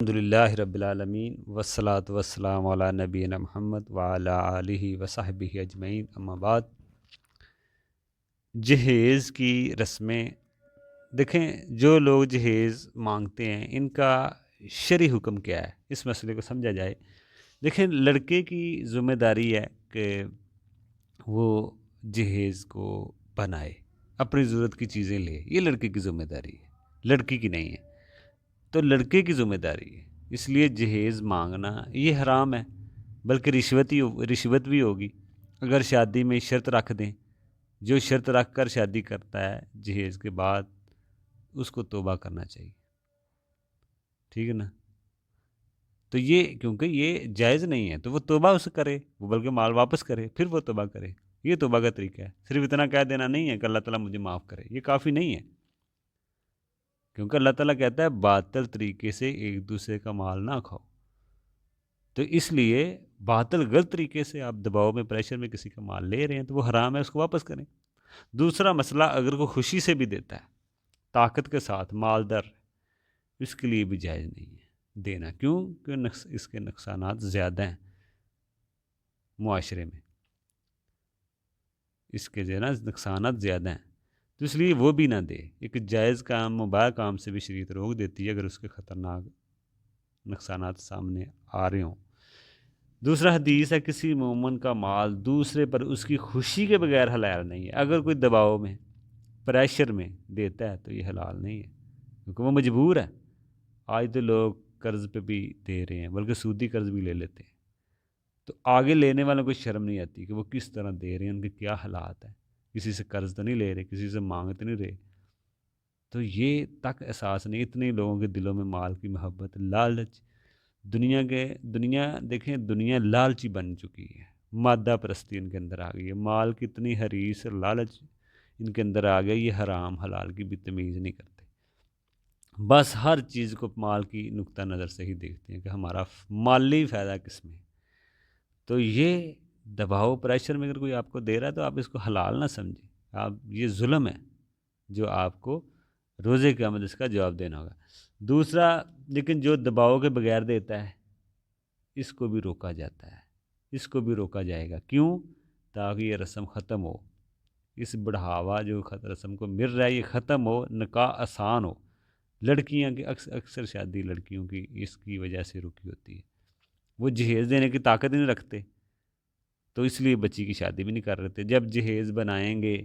الحمدللہ رب العالمین والصلاة والسلام علی نبینا محمد وعلی آلہ وصحبہ اجمعین، اما بعد۔ جہیز کی رسمیں دیکھیں، جو لوگ جہیز مانگتے ہیں ان کا شرعی حکم کیا ہے، اس مسئلے کو سمجھا جائے۔ دیکھیں، لڑکے کی ذمہ داری ہے کہ وہ جہیز کو بنائے، اپنی ضرورت کی چیزیں لے، یہ لڑکے کی ذمہ داری ہے، لڑکی کی نہیں ہے۔ تو لڑکے کی ذمہ داری ہے، اس لیے جہیز مانگنا یہ حرام ہے، بلکہ رشوت بھی ہوگی اگر شادی میں شرط رکھ دیں۔ جو شرط رکھ کر شادی کرتا ہے جہیز کے بعد، اس کو توبہ کرنا چاہیے، ٹھیک ہے نا۔ تو یہ کیونکہ یہ جائز نہیں ہے تو وہ توبہ اس کرے، وہ بلکہ مال واپس کرے، پھر وہ توبہ کرے۔ یہ توبہ کا طریقہ ہے، صرف اتنا کہہ دینا نہیں ہے کہ اللہ تعالیٰ مجھے معاف کرے، یہ کافی نہیں ہے، کیونکہ اللہ تعالیٰ کہتا ہے باطل طریقے سے ایک دوسرے کا مال نہ کھاؤ۔ تو اس لیے باطل غلط طریقے سے آپ دباؤ میں، پریشر میں کسی کا مال لے رہے ہیں تو وہ حرام ہے، اس کو واپس کریں۔ دوسرا مسئلہ، اگر کوئی خوشی سے بھی دیتا ہے، طاقت کے ساتھ مالدار، اس کے لیے بھی جائز نہیں ہے دینا، کیوں کہ اس کے نقصانات زیادہ ہیں معاشرے میں، اس کے جو ہے نا نقصانات زیادہ ہیں، تو اس لیے وہ بھی نہ دے۔ ایک جائز کام، مباح کام سے بھی شریعت روک دیتی ہے اگر اس کے خطرناک نقصانات سامنے آ رہے ہوں۔ دوسرا حدیث ہے، کسی مومن کا مال دوسرے پر اس کی خوشی کے بغیر حلال نہیں ہے۔ اگر کوئی دباؤ میں، پریشر میں دیتا ہے تو یہ حلال نہیں ہے، کیونکہ وہ مجبور ہے۔ آج تو لوگ قرض پہ بھی دے رہے ہیں، بلکہ سودی قرض بھی لے لیتے ہیں، تو آگے لینے والوں کو شرم نہیں آتی کہ وہ کس طرح دے رہے ہیں، ان کے کیا حالات ہیں۔ کسی سے قرض تو نہیں لے رہے، کسی سے مانگ تو نہیں رہے، تو یہ تک احساس نہیں۔ اتنے لوگوں کے دلوں میں مال کی محبت، لالچ، دنیا دیکھیں، دنیا لالچی بن چکی ہے، مادہ پرستی ان کے اندر آ گئی ہے، مال کی اتنی حریص اور لالچ ان کے اندر آ گئی، یہ حرام حلال کی بھی تمیز نہیں کرتے، بس ہر چیز کو مال کی نقطہ نظر سے ہی دیکھتے ہیں کہ ہمارا مالی فائدہ کس میں۔ تو یہ دباؤ، پریشر میں اگر کوئی آپ کو دے رہا ہے تو آپ اس کو حلال نہ سمجھیں، آپ یہ ظلم ہے جو آپ کو روزے قیامت اس کا جواب دینا ہوگا۔ دوسرا، لیکن جو دباؤ کے بغیر دیتا ہے اس کو بھی روکا جاتا ہے، اس کو بھی روکا جائے گا، کیوں؟ تاکہ یہ رسم ختم ہو، اس بڑھاوا جو رسم کو مل رہا ہے یہ ختم ہو، نکاح آسان ہو۔ لڑکیاں کی اکثر شادی لڑکیوں کی اس کی وجہ سے رکی ہوتی ہے، وہ جہیز دینے کی طاقت نہیں رکھتے، تو اس لیے بچی کی شادی بھی نہیں کر رہے تھے۔ جب جہیز بنائیں گے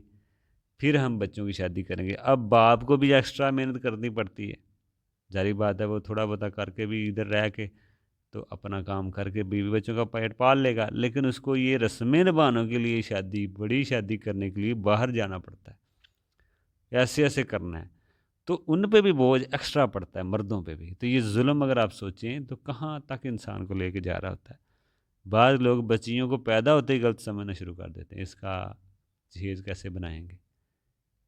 پھر ہم بچوں کی شادی کریں گے، اب باپ کو بھی ایکسٹرا محنت کرنی پڑتی ہے، ظاہر بات ہے وہ تھوڑا بہت کر کے بھی ادھر رہ کے تو اپنا کام کر کے بیوی بچوں کا پیٹ پال لے گا، لیکن اس کو یہ رسمیں نبھانے کے لیے، شادی، بڑی شادی کرنے کے لیے باہر جانا پڑتا ہے، ایسے ایسے کرنا ہے، تو ان پہ بھی بوجھ ایکسٹرا پڑتا ہے، مردوں پہ بھی۔ تو یہ ظلم اگر آپ سوچیں تو کہاں تک انسان کو لے کے جا رہا ہوتا ہے۔ بعض لوگ بچیوں کو پیدا ہوتے ہی غلط سمجھنا شروع کر دیتے ہیں، اس کا جہیز کیسے بنائیں گے،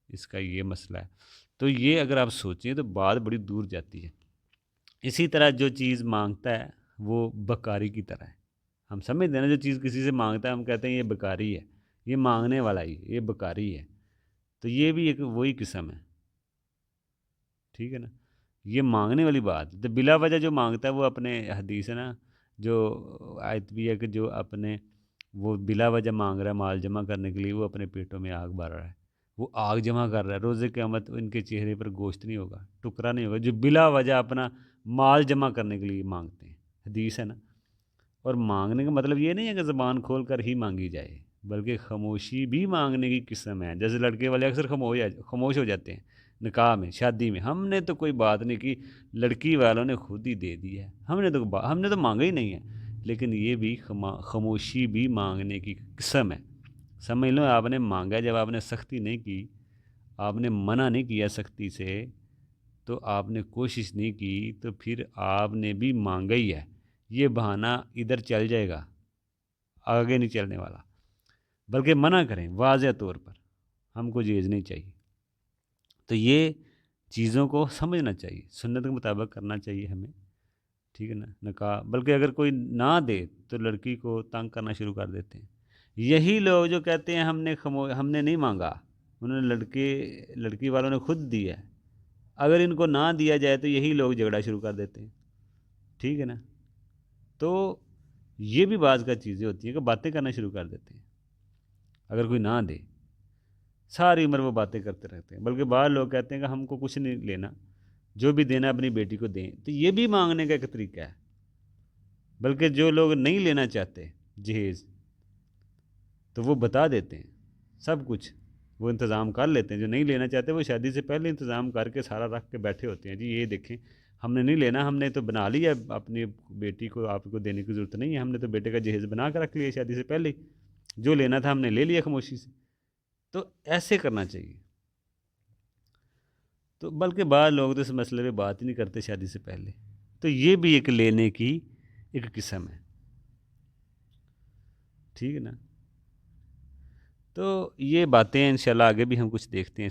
اس کا یہ مسئلہ ہے۔ تو یہ اگر آپ سوچیں تو بات بڑی دور جاتی ہے۔ اسی طرح جو چیز مانگتا ہے وہ بکاری کی طرح ہے، ہم سمجھتے ہیں نا، جو چیز کسی سے مانگتا ہے ہم کہتے ہیں یہ بکاری ہے، یہ مانگنے والا ہی، یہ بکاری ہے، تو یہ بھی ایک وہی قسم ہے، ٹھیک ہے نا۔ یہ مانگنے والی بات تو بلا وجہ جو مانگتا ہے وہ اپنے، حدیث ہے نا، جو آیت بھی ہے کہ جو اپنے وہ بلا وجہ مانگ رہا ہے مال جمع کرنے کے لیے، وہ اپنے پیٹوں میں آگ بھر رہا ہے، وہ آگ جمع کر رہا ہے۔ روزے قیامت ان کے چہرے پر گوشت نہیں ہوگا، ٹکرا نہیں ہوگا، جو بلا وجہ اپنا مال جمع کرنے کے لیے مانگتے ہیں، حدیث ہے نا۔ اور مانگنے کا مطلب یہ نہیں ہے کہ زبان کھول کر ہی مانگی جائے، بلکہ خاموشی بھی مانگنے کی قسم ہے۔ جیسے لڑکے والے اکثر خاموش ہو جاتے ہیں نکاح میں، شادی میں، ہم نے تو کوئی بات نہیں کی، لڑکی والوں نے خود ہی دے دی ہے، ہم نے تو مانگا ہی نہیں ہے، لیکن یہ بھی خاموشی بھی مانگنے کی قسم ہے۔ سمجھ لو آپ نے مانگا، جب آپ نے سختی نہیں کی، آپ نے منع نہیں کیا سختی سے، تو آپ نے کوشش نہیں کی، تو پھر آپ نے بھی مانگا ہی ہے۔ یہ بہانہ ادھر چل جائے گا، آگے نہیں چلنے والا، بلکہ منع کریں واضح طور پر، ہم کو جہیز نہیں چاہیے۔ تو یہ چیزوں کو سمجھنا چاہیے، سنت کے مطابق کرنا چاہیے ہمیں، ٹھیک ہے نا، نکاح۔ بلکہ اگر کوئی نہ دے تو لڑکی کو تنگ کرنا شروع کر دیتے ہیں۔ یہی لوگ جو کہتے ہیں ہم نے نہیں مانگا، انہوں نے لڑکی والوں نے خود دی ہے، اگر ان کو نہ دیا جائے تو یہی لوگ جھگڑا شروع کر دیتے ہیں ٹھیک ہے نا. تو یہ بھی بعض کا چیزیں ہوتی ہیں کہ باتیں کرنا شروع کر دیتے ہیں. اگر کوئی نہ دے ساری عمر وہ باتیں کرتے رہتے ہیں. بلکہ بعض لوگ کہتے ہیں کہ ہم کو کچھ نہیں لینا، جو بھی دینا اپنی بیٹی کو دیں. تو یہ بھی مانگنے کا ایک طریقہ ہے. بلکہ جو لوگ نہیں لینا چاہتے جہیز تو وہ بتا دیتے ہیں سب کچھ، وہ انتظام کر لیتے ہیں. جو نہیں لینا چاہتے وہ شادی سے پہلے انتظام کر کے سارا رکھ کے بیٹھے ہوتے ہیں. جی یہ دیکھیں ہم نے نہیں لینا، ہم نے تو بنا لیا اپنی بیٹی کو، آپ کو دینے کی ضرورت نہیں ہے، ہم نے تو بیٹے کا جہیز بنا کے رکھ لیا شادی سے پہلے ہی، جو لینا تھا ہم نے لے لیا خاموشی سے. تو ایسے کرنا چاہیے. تو بلکہ بعض لوگ تو اس مسئلے پہ بات ہی نہیں کرتے شادی سے پہلے. تو یہ بھی ایک لینے کی ایک قسم ہے. ٹھیک ہے نا. تو یہ باتیں انشاءاللہ آگے بھی ہم کچھ دیکھتے ہیں.